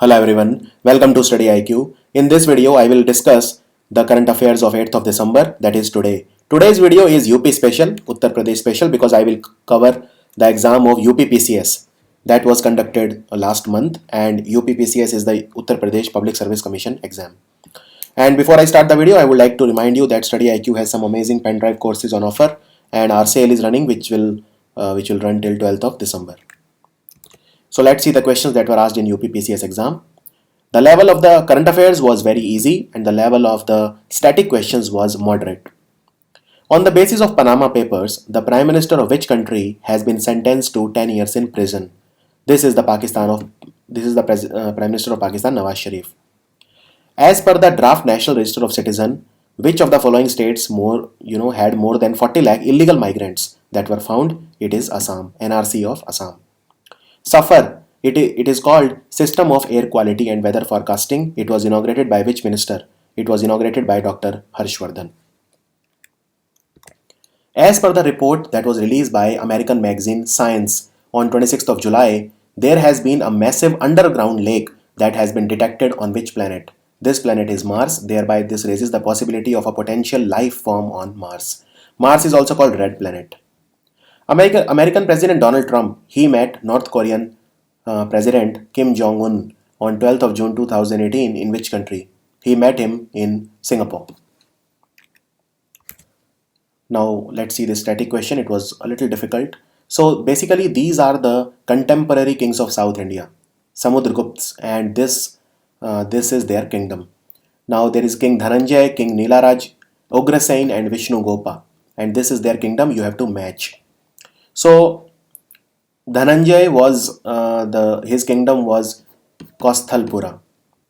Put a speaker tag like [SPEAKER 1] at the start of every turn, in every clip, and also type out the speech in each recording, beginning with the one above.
[SPEAKER 1] Hello everyone, welcome to StudyIQ. In this video, I will discuss the current affairs of 8th of December, that is today. Today's video is UP special, Uttar Pradesh special, because I will cover the exam of UPPCS that was conducted last month, and UPPCS is the Uttar Pradesh Public Service Commission exam. And before I start the video, I would like to remind you that StudyIQ has some amazing pen drive courses on offer, and our sale is running, which will run till 12th of December. So let's see the questions that were asked in UPPCS exam. The level of the current affairs was very easy and the level of the static questions was moderate. On the basis of Panama Papers, the Prime Minister of which country has been sentenced to 10 years in prison? This is the Prime Minister of Pakistan, Nawaz Sharif. As per the draft National Register of Citizen, which of the following states had more than 40 lakh illegal migrants that were found? It is Assam, NRC of Assam. SAFAR, it is called System of Air Quality and Weather Forecasting. It was inaugurated by which minister? It was inaugurated by Dr. Harshvardhan. As per the report that was released by American magazine Science on 26th of July, there has been a massive underground lake that has been detected on which planet? This planet is Mars, thereby this raises the possibility of a potential life form on Mars. Mars is also called Red Planet. American President Donald Trump, he met North Korean President Kim Jong-un on 12th of June 2018 in which country? He met him in Singapore. Now let's see this static question. It was a little difficult. So basically these are the contemporary kings of South India, Samudragupts, and this is their kingdom. Now there is King Dhananjay, King Nilaraj, Ugrasen and Vishnu Gopa, and this is their kingdom. You have to match. So Dhananjay was his kingdom was Kosthalpura.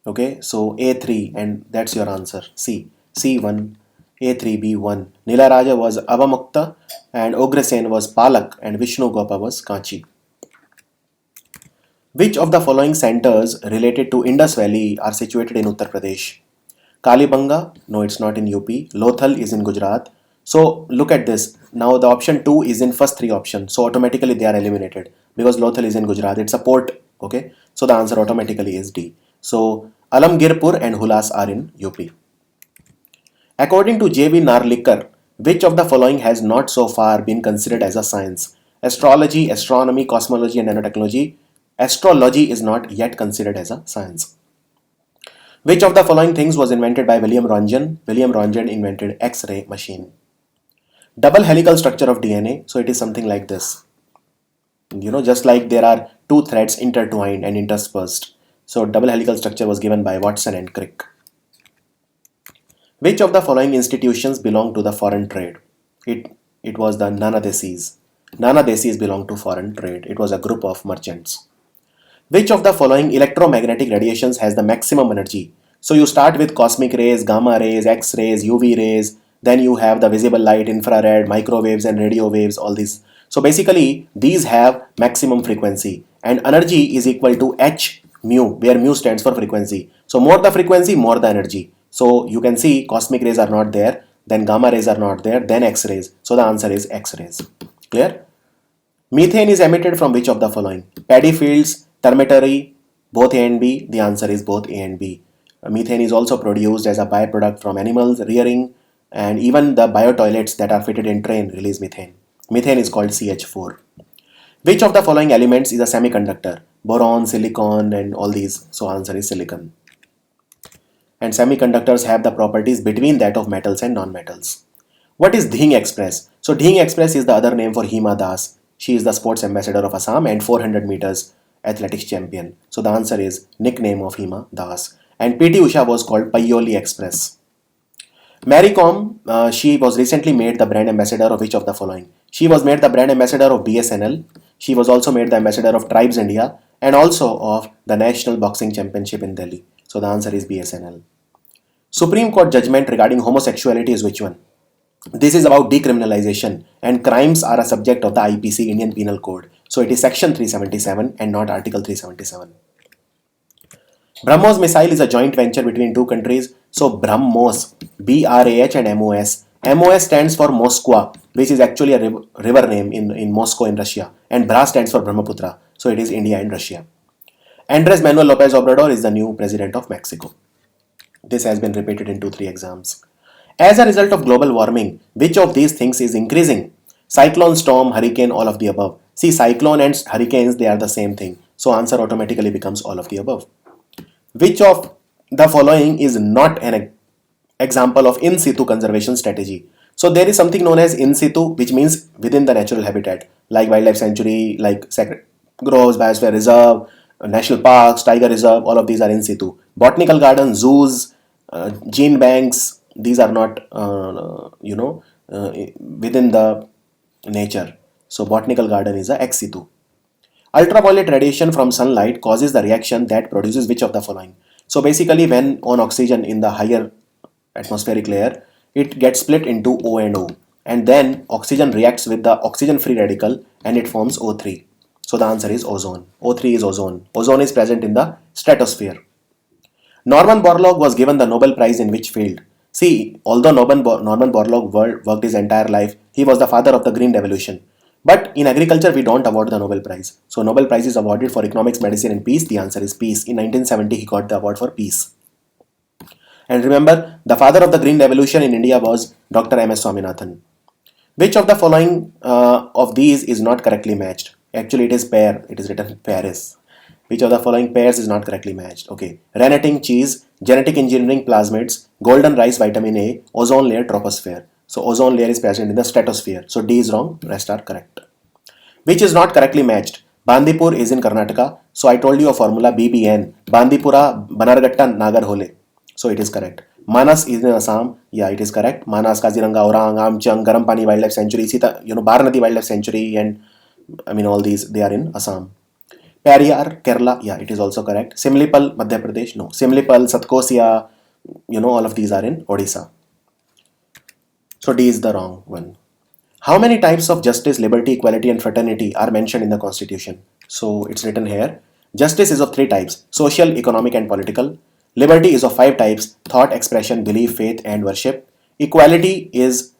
[SPEAKER 1] Okay, so A3, and that's your answer. C1, A3, B1. Nilaraja was Avamukta, and Ugrasen was Palak, and Vishnu Gopa was Kanchi. Which of the following centers related to Indus Valley are situated in Uttar Pradesh? Kalibanga? No, it's not in UP. Lothal is in Gujarat. So look at this. Now the option 2 is in first 3 options. So automatically they are eliminated because Lothal is in Gujarat. It's a port. Okay. So the answer automatically is D. So Alamgirpur and Hulas are in UP. According to J.V. Narlikar, which of the following has not so far been considered as a science? Astrology, astronomy, cosmology and nanotechnology. Astrology is not yet considered as a science. Which of the following things was invented by William Röntgen? William Röntgen invented X-ray machine. Double helical structure of DNA. So it is something like this. Just like there are 2 threads intertwined and interspersed. So double helical structure was given by Watson and Crick. Which of the following institutions belong to the foreign trade? It was the Nanadesis. Nanadesis belong to foreign trade. It was a group of merchants. Which of the following electromagnetic radiations has the maximum energy? So you start with cosmic rays, gamma rays, X-rays, UV rays, then you have the visible light, infrared, microwaves and radio waves, all these. So basically these have maximum frequency and energy is equal to H mu, where mu stands for frequency. So more the frequency, more the energy. So you can see cosmic rays are not there, then gamma rays are not there, then X-rays. So the answer is X-rays. Clear? Methane is emitted from which of the following? Paddy fields, termitory, both A and B. The answer is both A and B. Methane is also produced as a byproduct from animals rearing, and even the biotoilets that are fitted in train release methane. Methane is called CH4. Which of the following elements is a semiconductor? Boron, silicon and all these. So answer is silicon. And semiconductors have the properties between that of metals and non-metals. What is Dhing Express? So Dhing Express is the other name for Hima Das. She is the sports ambassador of Assam and 400 meters athletics champion. So the answer is nickname of Hima Das. And PT Usha was called Payoli Express. Mary Kom, she was recently made the brand ambassador of which of the following? She was made the brand ambassador of BSNL. She was also made the ambassador of Tribes India and also of the National Boxing Championship in Delhi. So the answer is BSNL. Supreme Court judgment regarding homosexuality is which one? This is about decriminalization and crimes are a subject of the IPC, Indian Penal Code. So it is section 377 and not article 377. BrahMos missile is a joint venture between 2 countries. So BrahMos, BRAH and MOS. MOS stands for Moskva, which is actually a river name in Moscow in Russia. And Bra stands for Brahmaputra. So it is India and Russia. Andres Manuel Lopez Obrador is the new president of Mexico. This has been repeated in 2-3 exams. As a result of global warming, which of these things is increasing? Cyclone, storm, hurricane, all of the above. See, cyclone and hurricanes, they are the same thing. So answer automatically becomes all of the above. Which of the following is not an example of in situ conservation strategy? So there is something known as in situ, which means within the natural habitat, like wildlife sanctuary, like sacred groves, biosphere reserve, national parks, tiger reserve, all of these are in situ. Botanical gardens, zoos, gene banks, these are not, within the nature. So botanical garden is a ex situ. Ultraviolet radiation from sunlight causes the reaction that produces which of the following? So basically, when on oxygen in the higher atmospheric layer, it gets split into O and O, and then oxygen reacts with the oxygen free radical and it forms O3. So the answer is ozone. O3 is ozone. Ozone is present in the stratosphere. Norman Borlaug was given the Nobel Prize in which field? See, although Norman Borlaug worked his entire life, he was the father of the Green Revolution. But in agriculture, we don't award the Nobel Prize. So Nobel Prize is awarded for economics, medicine and peace. The answer is peace. In 1970, he got the award for peace. And remember, the father of the Green Revolution in India was Dr. M.S. Swaminathan. Which of the following of these is not correctly matched? Actually, it is pear. It is written Paris. Which of the following pairs is not correctly matched? Okay. Renneting cheese, genetic engineering plasmids, golden rice vitamin A, ozone layer troposphere. So ozone layer is present in the stratosphere. So D is wrong, rest are correct. Which is not correctly matched? Bandipur is in Karnataka. So I told you a formula BBN. Bandipura, Banarghatta, Nagarhole. So it is correct. Manas is in Assam. Yeah, it is correct. Manas, Kaziranga, Orang, Amchang, Garampani Wildlife Sanctuary, Baranati Wildlife Sanctuary, and all these, they are in Assam. Periyar, Kerala, yeah, it is also correct. Simlipal, Madhya Pradesh, no. Simlipal, Satkosia, all of these are in Odisha. So D is the wrong one. How many types of justice, liberty, equality and fraternity are mentioned in the Constitution? So it's written here. Justice is of 3 types: social, economic and political. Liberty is of 5 types: thought, expression, belief, faith and worship. Equality is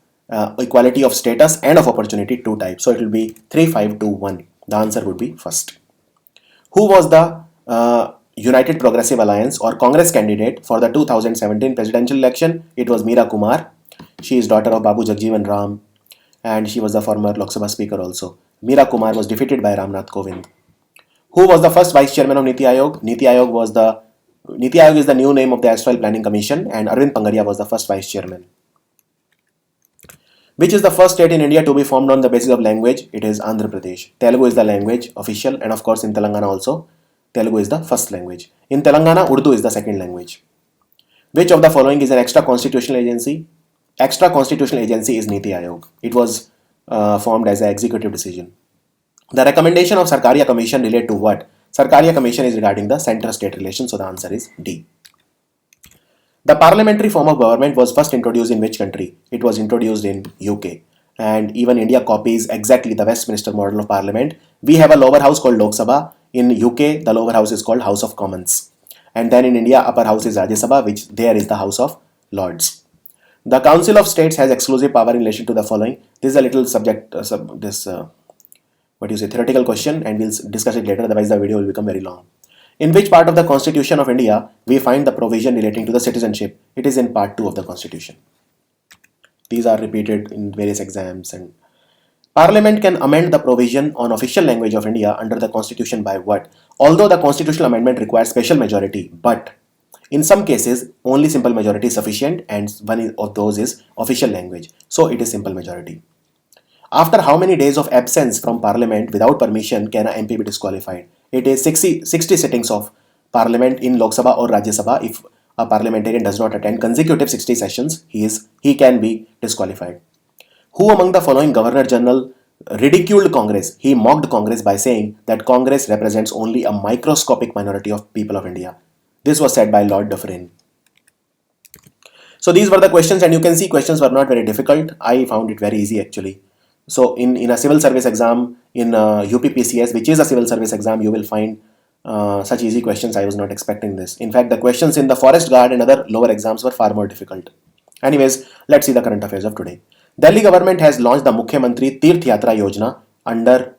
[SPEAKER 1] equality of status and of opportunity, 2 types. So it will be 3, 5, 2, 1. The answer would be first. Who was the United Progressive Alliance or Congress candidate for the 2017 presidential election? It was Meera Kumar. She is daughter of Babu Jagjeevan Ram and she was the former Lok Sabha Speaker also. Meera Kumar was defeated by Ramnath Kovind. Who was the first Vice Chairman of Niti Aayog? Niti Aayog is the new name of the Erstwhile Planning Commission and Arvind Pangaria was the first Vice Chairman. Which is the first state in India to be formed on the basis of language? It is Andhra Pradesh. Telugu is the language official and of course in Telangana also, Telugu is the first language. In Telangana, Urdu is the second language. Which of the following is an extra constitutional agency? Extra constitutional agency is Niti Aayog. It was formed as an executive decision. The recommendation of Sarkaria Commission relate to what? Sarkaria Commission is regarding the center-state relations, so the answer is D. The parliamentary form of government was first introduced in which country? It was introduced in UK. And even India copies exactly the Westminster model of parliament. We have a lower house called Lok Sabha. In UK, the lower house is called House of Commons. And then in India, upper house is Rajya Sabha, which there is the House of Lords. The Council of States has exclusive power in relation to the following. This is a little theoretical question and we'll discuss it later, otherwise the video will become very long. In which part of the Constitution of India we find the provision relating to the citizenship? It is in part 2 of the Constitution. These are repeated in various exams. And Parliament can amend the provision on official language of India under the Constitution by what? Although the constitutional amendment requires special majority, but in some cases only simple majority is sufficient and one of those is official language. So it is simple majority. After how many days of absence from Parliament without permission can an MP be disqualified? It is 60 sittings of Parliament in Lok Sabha or Rajya Sabha. If a parliamentarian does not attend consecutive 60 sessions, he can be disqualified. Who among the following Governor General ridiculed Congress? He mocked Congress by saying that Congress represents only a microscopic minority of people of India. This was said by Lord Dufferin. So these were the questions and you can see questions were not very difficult. I found it very easy actually. So in a civil service exam, in UPPCS, which is a civil service exam, you will find such easy questions. I was not expecting this. In fact, the questions in the Forest Guard and other lower exams were far more difficult. Anyways, let's see the current affairs of today. Delhi government has launched the Mukhyamantri Tirth Yatra Yojana under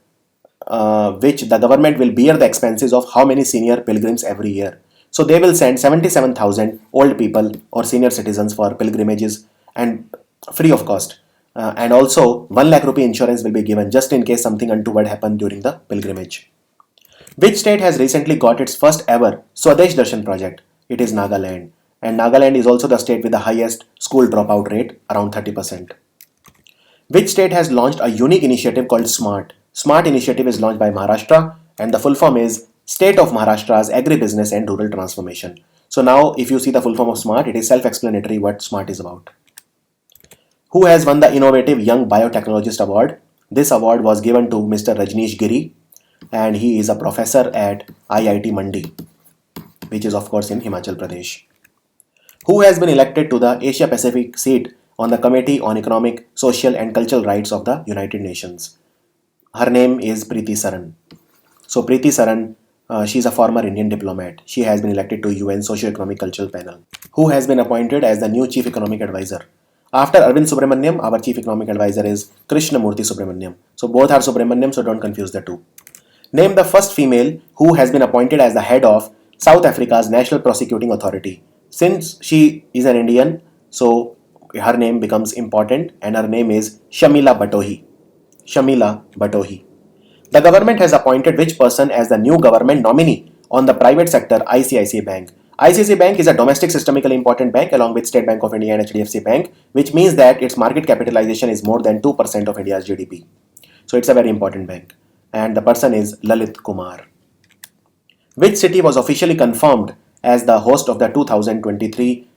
[SPEAKER 1] which the government will bear the expenses of how many senior pilgrims every year. So they will send 77,000 old people or senior citizens for pilgrimages and free of cost. And also 1 lakh rupee insurance will be given just in case something untoward happened during the pilgrimage. Which state has recently got its first ever Swadesh Darshan project? It is Nagaland. And Nagaland is also the state with the highest school dropout rate, around 30%. Which state has launched a unique initiative called SMART? SMART initiative is launched by Maharashtra and the full form is State of Maharashtra's Agribusiness and Rural Transformation. So now if you see the full form of SMART, it is self-explanatory what SMART is about. Who has won the Innovative Young Biotechnologist Award? This award was given to Mr. Rajneesh Giri and he is a professor at IIT Mandi, which is of course in Himachal Pradesh. Who has been elected to the Asia Pacific seat on the Committee on Economic, Social and Cultural Rights of the United Nations? Her name is Preeti Saran. So Preeti Saran, she is a former Indian diplomat. She has been elected to UN Socio-Economic Cultural Panel. Who has been appointed as the new Chief Economic Advisor? After Arvind Subramaniam, our Chief Economic Advisor is Krishnamurthy Subramaniam. So both are Subramaniam, so don't confuse the two. Name the first female who has been appointed as the head of South Africa's National Prosecuting Authority. Since she is an Indian, so her name becomes important and her name is Shamila Batohi. Shamila Batohi. The government has appointed which person as the new government nominee on the private sector ICICI Bank? ICICI Bank is a domestic systemically important bank along with State Bank of India and HDFC Bank, which means that its market capitalization is more than 2% of India's GDP. So it's a very important bank. And the person is Lalit Kumar. Which city was officially confirmed as the host of the 2023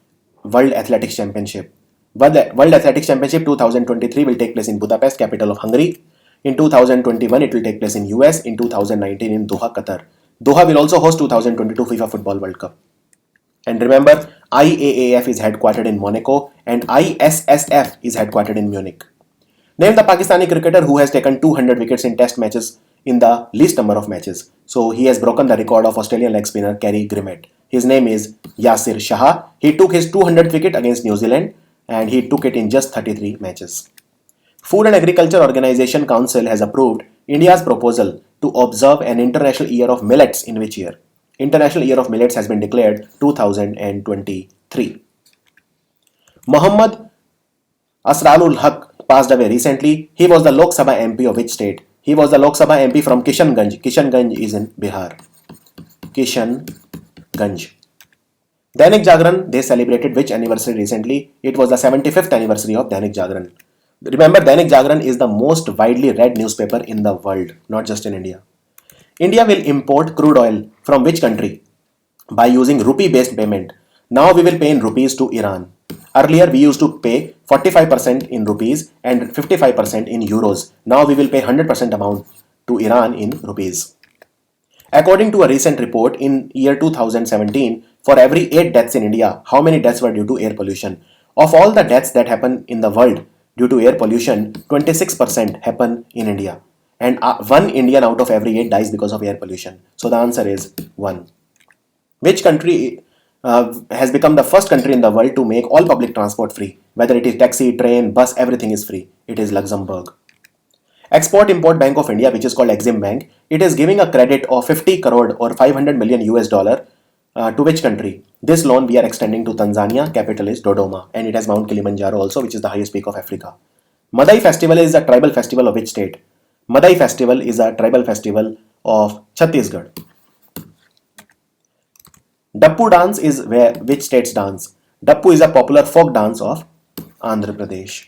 [SPEAKER 1] World Athletics Championship? World Athletics Championship 2023 will take place in Budapest, capital of Hungary. In 2021, it will take place in US. In 2019, in Doha, Qatar. Doha will also host 2022 FIFA Football World Cup. And remember, IAAF is headquartered in Monaco and ISSF is headquartered in Munich. Name the Pakistani cricketer who has taken 200 wickets in test matches in the least number of matches. So he has broken the record of Australian leg spinner Kerry Grimmett. His name is Yasir Shah. He took his 200th wicket against New Zealand and he took it in just 33 matches. Food and Agriculture Organization Council has approved India's proposal to observe an International Year of Millets in which year? International Year of Millets has been declared 2023. Muhammad Asrarul Haq passed away recently. He was the Lok Sabha MP of which state? He was the Lok Sabha MP from Kishanganj. Kishanganj is in Bihar. Kishanganj. Dainik Jagran, they celebrated which anniversary recently? It was the 75th anniversary of Dainik Jagran. Remember, Dainik Jagran is the most widely read newspaper in the world, not just in India. India will import crude oil from which country? By using rupee-based payment. Now we will pay in rupees to Iran. Earlier we used to pay 45% in rupees and 55% in euros. Now we will pay 100% amount to Iran in rupees. According to a recent report in year 2017, for every 8 deaths in India, how many deaths were due to air pollution? Of all the deaths that happen in the world due to air pollution, 26% happen in India. And 1 Indian out of every 8 dies because of air pollution. So the answer is 1. Which country has become the first country in the world to make all public transport free? Whether it is taxi, train, bus, everything is free. It is Luxembourg. Export-Import Bank of India, which is called Exim Bank, it is giving a credit of 50 crore or 500 million US dollar to which country? This loan we are extending to Tanzania, capital is Dodoma, and it has Mount Kilimanjaro also, which is the highest peak of Africa. Madai festival is a tribal festival of which state? Madai festival is a tribal festival of Chhattisgarh. Dappu dance is which state's dance? Dappu is a popular folk dance of Andhra Pradesh.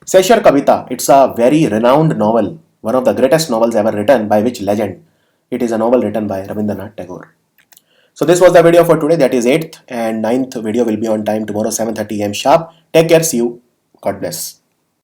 [SPEAKER 1] Seshar Kavita, it's a very renowned novel, one of the greatest novels ever written by which legend? It is a novel written by Rabindranath Tagore. So this was the video for today, that is 8th and 9th video will be on time tomorrow 7:30 am sharp. Take care, see you. God bless.